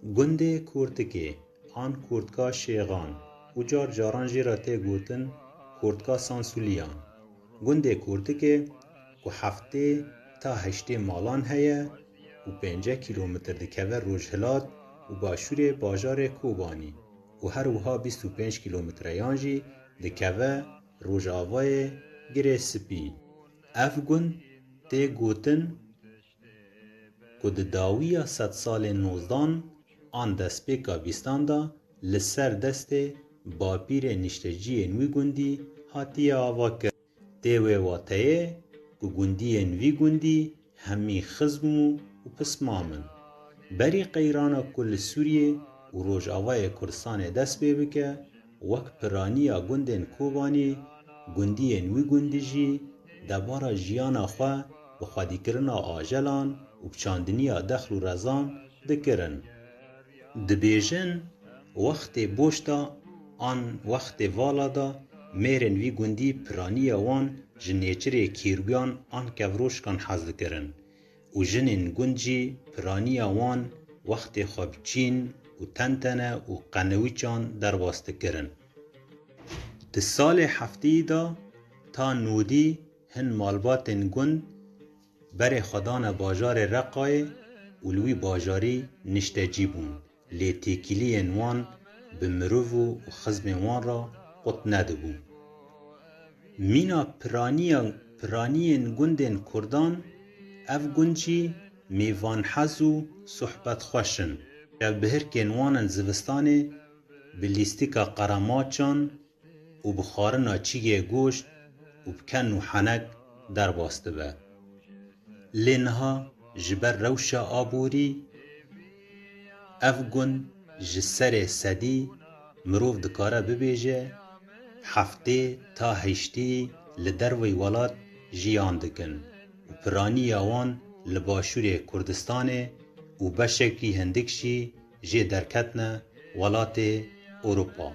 گنده کورتکه آن کورتکا شیغان و جار جاران جیرا تی گوتن کورتکا سانسولیان گنده کورتکه که هفته تا هشته مالان هیا و 5 کیلومتر دکوه روجهلات و باشور باجار کوبانی و هر وها 25 کیلومتر یانجی دکوه روجاوای گره سپی اف گند تی گوتن که داویا 100 سال نوزدان آن دستپیکا بیستان دا لسر دست باپیر نشتجی نوی گندی هاتی آوا کرد. تیوه واتهه که گندی نوی گندی همی خزمو و پسمامن. بری قیرانا کل سوریه و روش آوای کردستان دست ببکه وک پرانیا گندن کوبانی گندی نوی گندی جی دبارا جیانا خواه بخوادی کرنا آجلان و بچاندنیا دخل و رزان دکرن. دبیجن وقت بوشتا آن وقت والا دا میرن وی گندی پرانی وان جنیچره کیرگان آن کفروشکان حزد کرن و جنین گنجی پرانی وان وقت خوابچین و تنتنه و قنویچان در واسطه کرن. ده سال هفتی دا تا نودی هن مالباتن گند بر خدان باجار رقای ولوی باجاری نشتجی بون لی تیکیلی وان بمروف و خزم وان را قط ندبون. مینا پرانین گندن کردان اف گنجی میوان حزو صحبت خوشن شب بهر کنوانن زوستانه بلیستیکا قراماچان و بخارنا چیگه گوشت و بکن و حنک در باسته به. لینها جبر روشا آبوری اف گند جسر سدی مروف دکاره ببیجه هفته تا هشتی لدروی ولات جیان دکن و پرانی آوان لباشور کردستانه و بشکی هندکشی جی درکتنه ولات اروپا.